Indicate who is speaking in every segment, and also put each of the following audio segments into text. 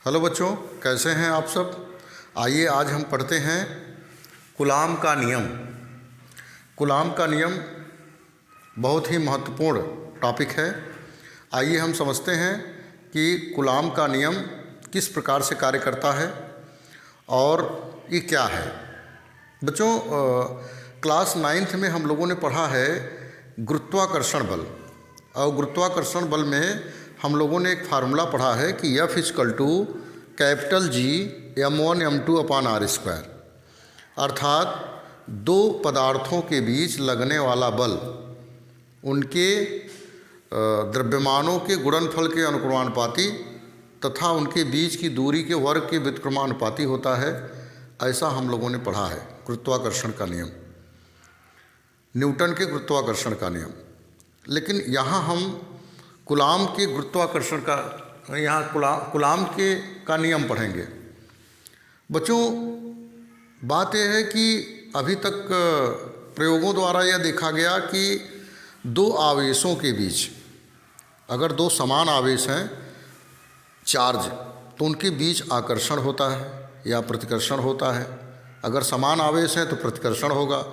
Speaker 1: Hello बच्चों, कैसे हैं आप सब। आइए आज हम पढ़ते हैं कूलाम का नियम। कूलाम का नियम बहुत ही महत्वपूर्ण टॉपिक है। आइए हम समझते हैं कि कूलाम का नियम किस प्रकार से कार्य करता है और ये क्या है। बच्चों, क्लास 9th में हम लोगों ने पढ़ा है गुरुत्वाकर्षण बल, और गुरुत्वाकर्षण बल में हम लोगों ने एक फार्मूला पढ़ा है कि F = capital G m1 m2 अपान r²। अर्थात दो पदार्थों के बीच लगने वाला बल उनके द्रव्यमानों के गुणनफल के अनुक्रमानुपाती तथा उनके बीच की दूरी के वर्ग के व्युत्क्रमानुपाती होता है। ऐसा हम लोगों ने पढ़ा है गुरुत्वाकर्षण का नियम, न्यूटन के गुरुत्वाकर्षण का नियम। लेकिन यहाँ हम कूलाम के गुरुत्वाकर्षण का कूलाम का नियम पढ़ेंगे। बच्चों, बात यह है कि अभी तक प्रयोगों द्वारा यह देखा गया कि दो आवेशों के बीच, अगर दो समान आवेश हैं चार्ज, तो उनके बीच आकर्षण होता है या प्रतिकर्षण होता है। अगर समान आवेश हैं तो प्रतिकर्षण होगा,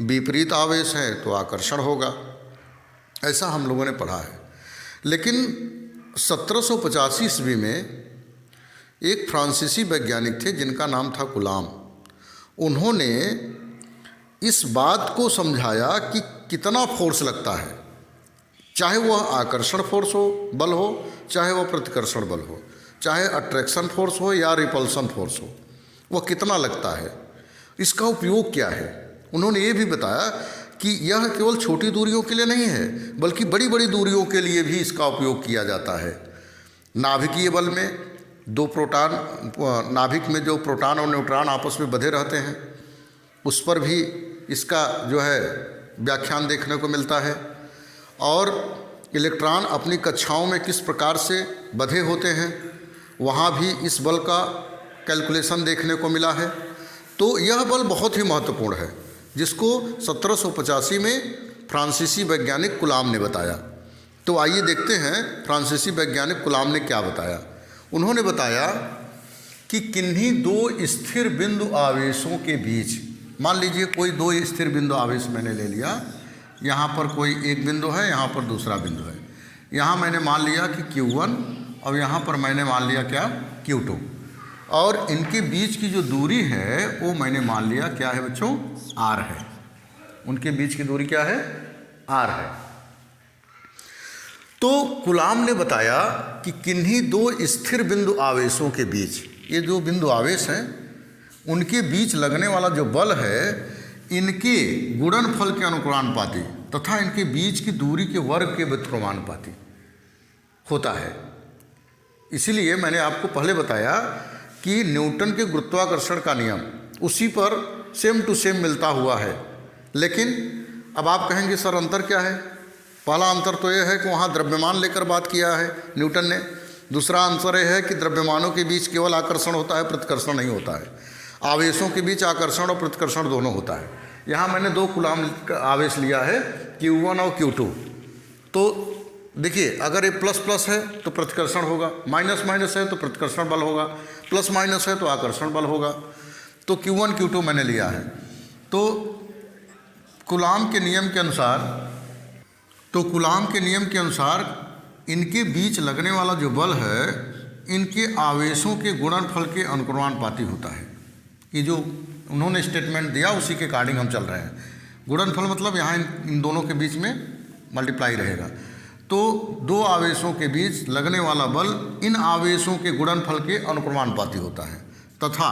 Speaker 1: विपरीत आवेश हैं तो आकर्षण होगा। ऐसा हम लोगों ने पढ़ा है। लेकिन 1785 ईस्वी में एक फ्रांसीसी वैज्ञानिक थे जिनका नाम था कूलाम। उन्होंने इस बात को समझाया कि कितना फोर्स लगता है, चाहे वह आकर्षण फोर्स हो, बल हो, चाहे वह प्रतिकर्षण बल हो, चाहे अट्रैक्शन फोर्स हो या रिपल्सन फोर्स हो, वह कितना लगता है, इसका उपयोग क्या है। उन्होंने ये भी बताया कि यह केवल छोटी दूरियों के लिए नहीं है, बल्कि बड़ी बड़ी दूरियों के लिए भी इसका उपयोग किया जाता है। नाभिकीय बल में दो प्रोटॉन, नाभिक में जो प्रोटॉन और न्यूट्रॉन आपस में बंधे रहते हैं, उस पर भी इसका जो है व्याख्यान देखने को मिलता है। और इलेक्ट्रॉन अपनी कक्षाओं में किस प्रकार से बंधे होते हैं, वहाँ भी इस बल का कैलकुलेशन देखने को मिला है। तो यह बल बहुत ही महत्वपूर्ण है, जिसको 1785 में फ्रांसीसी वैज्ञानिक कूलाम ने बताया। तो आइए देखते हैं फ्रांसीसी वैज्ञानिक कूलाम ने क्या बताया। उन्होंने बताया कि किन्हीं दो स्थिर बिंदु आवेशों के बीच, मान लीजिए कोई दो स्थिर बिंदु आवेश मैंने ले लिया, यहाँ पर कोई एक बिंदु है, यहाँ पर दूसरा बिंदु है। यहाँ मैंने मान लिया कि Q1 और यहाँ पर मैंने मान लिया क्या, Q2, और इनके बीच की जो दूरी है वो मैंने मान लिया क्या है बच्चों, R है। उनके बीच की दूरी क्या है, R है। तो कूलाम ने बताया कि किन्हीं दो स्थिर बिंदु आवेशों के बीच, ये जो बिंदु आवेश हैं उनके बीच लगने वाला जो बल है, इनके गुणनफल के अनुक्रमानुपाती तथा इनके बीच की दूरी के वर्ग के व्युत्क्रमानुपाती होता है। इसीलिए मैंने आपको पहले बताया कि न्यूटन के गुरुत्वाकर्षण का नियम उसी पर सेम टू सेम मिलता हुआ है। लेकिन अब आप कहेंगे सर अंतर क्या है। पहला अंतर तो यह है कि वहाँ द्रव्यमान लेकर बात किया है न्यूटन ने। दूसरा अंतर यह है कि द्रव्यमानों के बीच केवल आकर्षण होता है, प्रतिकर्षण नहीं होता है। आवेशों के बीच आकर्षण और प्रतिकर्षण दोनों होता है। यहाँ मैंने दो कूलाम आवेश लिया है, Q1 और Q2। तो देखिए, अगर ये प्लस प्लस है तो प्रतिकर्षण होगा, माइनस माइनस है तो प्रतिकर्षण बल होगा, प्लस माइनस है तो आकर्षण बल होगा। तो Q1 Q2 मैंने लिया है। तो कूलाम के नियम के अनुसार इनके बीच लगने वाला जो बल है, इनके आवेशों के गुणनफल के अनुक्रमानुपाती होता है। ये जो उन्होंने स्टेटमेंट दिया उसी के अकॉर्डिंग हम चल रहे हैं। गुणनफल मतलब यहाँ इन दोनों के बीच में मल्टीप्लाई रहेगा। तो दो आवेशों के बीच लगने वाला बल इन आवेशों के गुणनफल के अनुक्रमानुपाती होता है तथा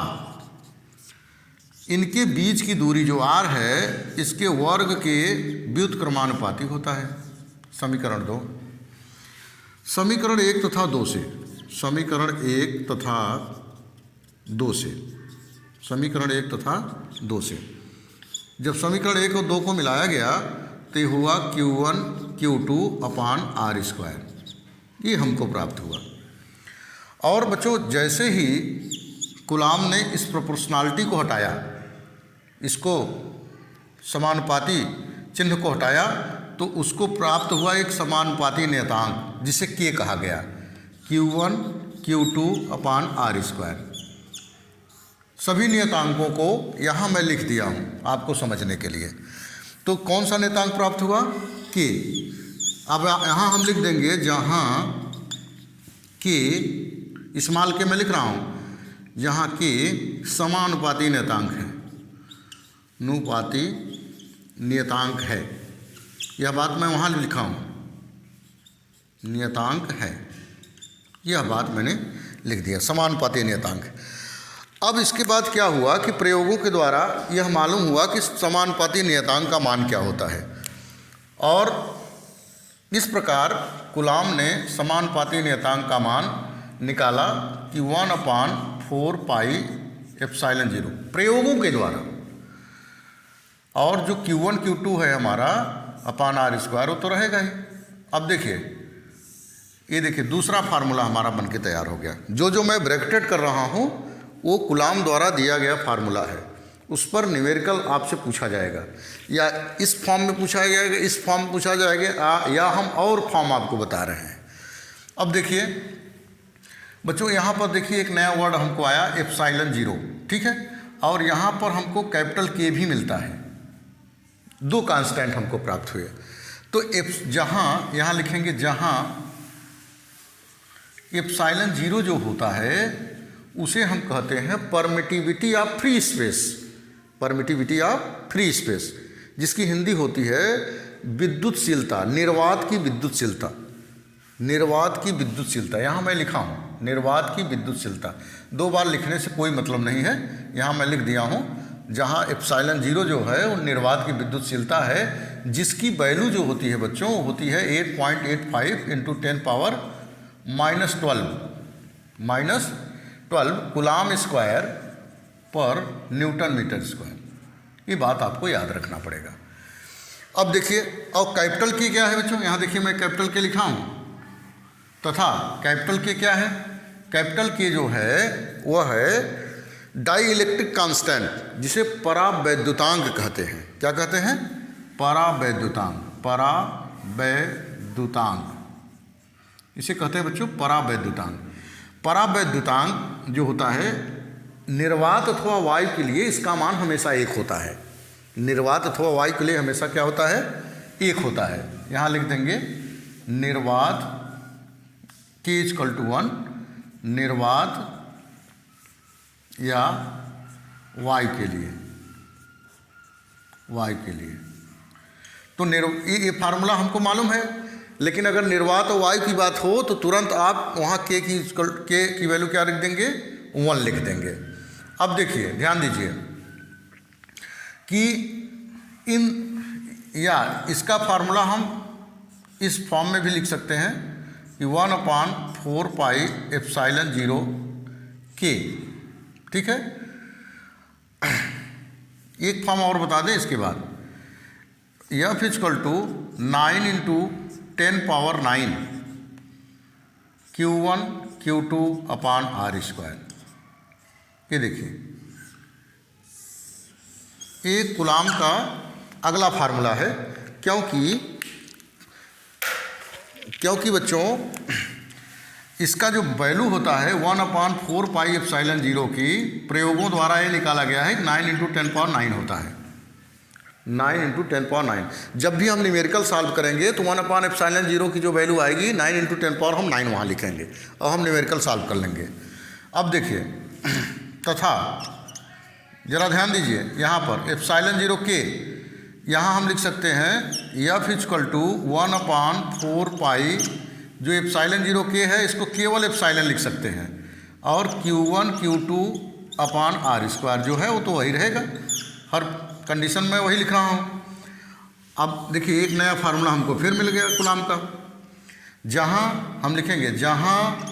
Speaker 1: इनके बीच की दूरी जो R है, इसके वर्ग के व्युत्क्रमानुपाती होता है। समीकरण 2, समीकरण 1 तथा 2 से, समीकरण 1 तथा 2 से, समीकरण 1 तथा 2 से जब समीकरण 1 और 2 को मिलाया गया तो हुआ Q1 Q2 अपान R²। ये हमको प्राप्त हुआ। और बच्चों, जैसे ही कूलाम ने इस प्रोपोर्शनैलिटी को हटाया, इसको समानुपाती चिन्ह को हटाया, तो उसको प्राप्त हुआ एक समानुपाती नियतांक जिसे K कहा गया। Q1 Q2/r²। सभी नियतांकों को यहाँ मैं लिख दिया हूँ आपको समझने के लिए। तो कौन सा नियतांक प्राप्त हुआ? K। अब यहाँ हम लिख देंगे जहाँ K, स्मॉल k मैं लिख रहा हूँ, जहाँ K समानुपाती नियतांक है, अनुपाती नियतांक है। यह बात मैं वहाँ लिखा हूँ, नियतांक है, यह बात मैंने लिख दिया, समानुपाती नियतांक। अब इसके बाद क्या हुआ कि प्रयोगों के द्वारा यह मालूम हुआ कि समानुपाती नियतांक का मान क्या होता है, और इस प्रकार कूलॉम ने समानुपाती नियतांक का मान निकाला कि 1/4πε0 प्रयोगों के द्वारा। और जो Q1 Q2 है हमारा अपान r², वो तो रहेगा ही। अब देखिए, ये देखिए दूसरा फार्मूला हमारा बनके तैयार हो गया। जो मैं ब्रैकेटेड कर रहा हूँ वो कूलॉम द्वारा दिया गया फार्मूला है, उस पर न्यूमेरिकल आपसे पूछा जाएगा, या इस फॉर्म में पूछा जाएगा, इस फॉर्म में पूछा जाएगा, या हम और फॉर्म आपको बता रहे हैं। अब देखिए बच्चों, यहाँ पर देखिए एक नया वर्ड हमको आया ε0, ठीक है, और यहाँ पर हमको कैपिटल K भी मिलता है, दो कांस्टेंट हमको प्राप्त हुए। तो जहाँ यहाँ लिखेंगे, जहाँ ε0 जो होता है उसे हम कहते हैं permittivity of free space, permittivity of free space, जिसकी हिंदी होती है विद्युतशीलता, निर्वात की विद्युतशीलता, निर्वात की विद्युतशीलता। यहाँ मैं लिखा हूँ निर्वात की विद्युतशीलता, दो बार लिखने से कोई मतलब नहीं है, यहाँ मैं लिख दिया हूँ। जहाँ ε0 जो है वो निर्वात की विद्युतशीलता है, जिसकी वैल्यू जो होती है बच्चों वो होती है 8.85 × 10⁻⁻12 कूलॉम स्क्वायर पर न्यूटन मीटर स्क्वायर। ये बात आपको याद रखना पड़ेगा। अब देखिए, और कैपिटल K क्या है बच्चों? यहाँ देखिए मैं कैपिटल K लिखा हूँ, तथा कैपिटल K क्या है? कैपिटल K जो है वह है डाई इलेक्ट्रिक कांस्टेंट, जिसे परावैद्युतांक कहते हैं। क्या कहते हैं? परावैद्युतांक, परावैद्युतांक इसे कहते हैं बच्चों परावैद्युतांक। परावैद्युतांक जो होता है निर्वात अथवा वायु के लिए, इसका मान हमेशा 1 होता है। निर्वात अथवा वायु के लिए हमेशा क्या होता है? 1 होता है। यहाँ लिख देंगे निर्वात K = 1, निर्वात या वायु के लिए, वायु के लिए। तो ये फार्मूला हमको मालूम है, लेकिन अगर निर्वात और वायु की बात हो तो तुरंत आप वहाँ K की वैल्यू क्या लिख देंगे? 1 लिख देंगे। अब देखिए ध्यान दीजिए कि इसका फार्मूला हम इस फॉर्म में भी लिख सकते हैं कि 1/4πε0 K, ठीक है। एक फॉर्म और बता दें इसके बाद, F = 9 × 10⁻9 Q1 Q2/r²। ये देखिए एक कूलॉम का अगला फार्मूला है, क्योंकि बच्चों इसका जो वैल्यू होता है 1/4πε0 की प्रयोगों द्वारा ये निकाला गया है 9 × 10⁻9 होता है, 9 × 10⁻9। जब भी हम न्यूमेरिकल सॉल्व करेंगे तो 1/ε0 की जो वैल्यू आएगी 9 × 10⁻, हम 9 वहाँ लिखेंगे और हम न्यूमेरिकल सॉल्व कर लेंगे। अब देखिए, तथा जरा ध्यान दीजिए यहाँ पर ε0 K, यहाँ हम लिख सकते हैं F = 1/4π, जो ε0 K है इसको केवल एप्सिलॉन लिख सकते हैं, और Q1 Q2/r² जो है वो तो वही रहेगा, हर कंडीशन में वही लिख रहा हूँ। अब देखिए एक नया फार्मूला हमको फिर मिल गया कूलॉम का, जहाँ हम लिखेंगे, जहाँ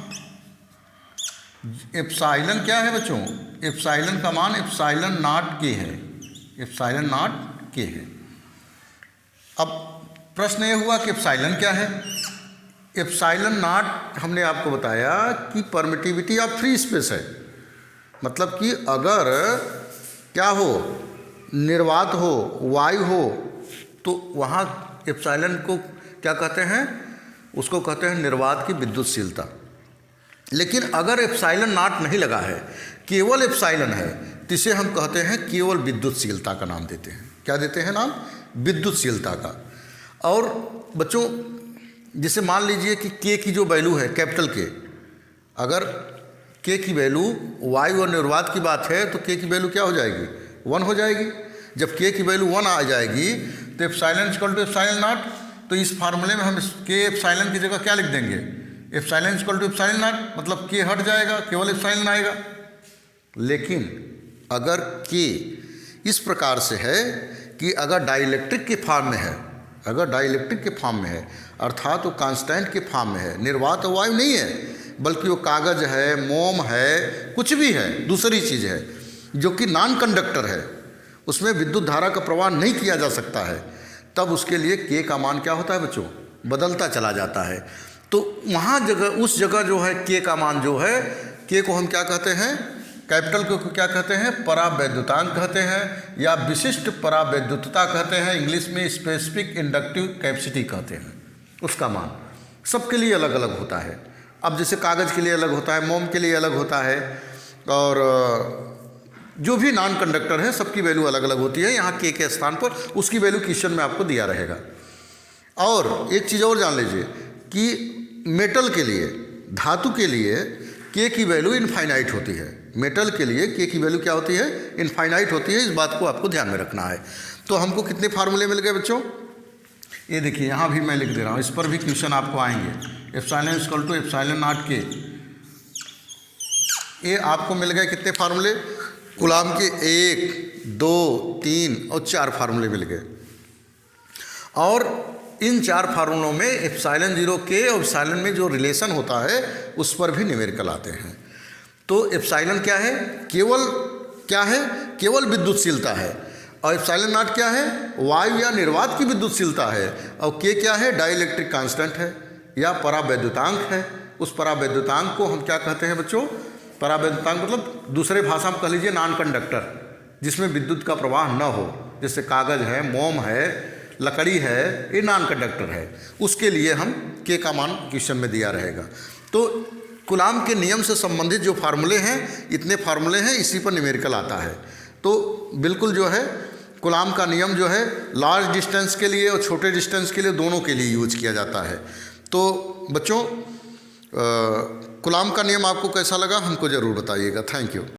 Speaker 1: एप्सिलॉन क्या है बच्चों? एप्सिलॉन का मान ε0 K है, ε0 K है। अब प्रश्न ये हुआ कि एप्सिलॉन क्या है? ε0 हमने आपको बताया कि परमिटिविटी ऑफ फ्री स्पेस है, मतलब कि अगर क्या हो, निर्वात हो, वायु हो, तो वहाँ एप्सिलॉन को क्या कहते हैं? उसको कहते हैं निर्वात की विद्युतशीलता। लेकिन अगर एप्सिलॉन नॉट नहीं लगा है, केवल एप्सिलॉन है, तो इसे हम कहते हैं केवल विद्युतशीलता का नाम देते हैं। क्या देते हैं नाम? विद्युतशीलता का। और बच्चों, जैसे मान लीजिए कि के की जो वैल्यू है कैपिटल के, अगर के की वैल्यू वायु और निर्वात की बात है तो के की वैल्यू क्या हो जाएगी? 1 हो जाएगी। जब के की वैल्यू 1 आ जाएगी तो epsilon equal to epsilon naught, तो इस फार्मूले में हम के एप्सिलॉन की जगह क्या लिख देंगे? Epsilon equal to epsilon naught, मतलब के हट जाएगा, केवल एप्सिलॉन आएगा। लेकिन अगर के इस प्रकार से है कि अगर डाइलेक्ट्रिक के फॉर्म में है, अगर डाइलेक्ट्रिक के फॉर्म में है अर्थात वो कांस्टेंट के फॉर्म में है, निर्वात वायु नहीं है, बल्कि वो कागज है, मोम है, कुछ भी है, दूसरी चीज़ है जो कि नॉन कंडक्टर है, उसमें विद्युत धारा का प्रवाह नहीं किया जा सकता है, तब उसके लिए के का मान क्या होता है बच्चों? बदलता चला जाता है। तो वहाँ जगह, उस जगह जो है के का मान जो है, के को हम क्या कहते हैं? कैपिटल को क्या कहते हैं? परावैद्युतांक कहते हैं, या विशिष्ट परावैद्युतता कहते हैं, इंग्लिश में स्पेसिफिक इंडक्टिव कैपेसिटी कहते हैं। उसका मान सबके लिए अलग अलग होता है। अब जैसे कागज़ के लिए अलग होता है, मोम के लिए अलग होता है, और जो भी नॉन कंडक्टर है सबकी वैल्यू अलग अलग होती है। यहाँ के स्थान पर उसकी वैल्यू क्वेश्चन में आपको दिया रहेगा। और एक चीज़ और जान लीजिए कि मेटल के लिए, धातु के लिए के की वैल्यू इनफाइनाइट होती है। मेटल के लिए के की वैल्यू क्या होती है? इनफाइनाइट होती है। इस बात को आपको ध्यान में रखना है। तो हमको कितने फार्मूले मिल गए बच्चों? ये देखिए, यहाँ भी मैं लिख दे रहा हूँ, इस पर भी क्वेश्चन आपको आएंगे। Epsilon equal to epsilon naught के, ये आपको मिल गए कितने फार्मूले? कूलाम के 1, 2, 3 और 4 फार्मूले मिल गए। और इन 4 फार्मूलों में एप्सिलॉन 0 के और एप्सिलॉन में जो रिलेशन होता है उस पर भी न्यूमेरिकल आते हैं। तो एप्सिलॉन क्या है? केवल क्या है? केवल विद्युतशीलता है। और एप्सिलॉन नॉट क्या है? वायु या निर्वात की विद्युतशीलता है। और के क्या है? डाइलेक्ट्रिक कांस्टेंट है या परावैद्युतांक है। उस परावैद्युतांक को हम क्या कहते हैं बच्चों? परावैद्युतांक मतलब दूसरे भाषा में कह लीजिए नॉन कंडक्टर, जिसमें विद्युत का प्रवाह न हो, जैसे कागज़ है, मोम है, लकड़ी है, ये नॉन कंडक्टर है। उसके लिए हम के का मान क्वेश्चन में दिया रहेगा। तो कूलाम के नियम से संबंधित जो फार्मूले हैं, इतने फार्मूले हैं, इसी पर न्यूमेरिकल आता है। तो बिल्कुल जो है कूलाम का नियम जो है लार्ज डिस्टेंस के लिए और छोटे डिस्टेंस के लिए, दोनों के लिए यूज किया जाता है। तो बच्चों, कूलाम का नियम आपको कैसा लगा हमको ज़रूर बताइएगा। Thank you.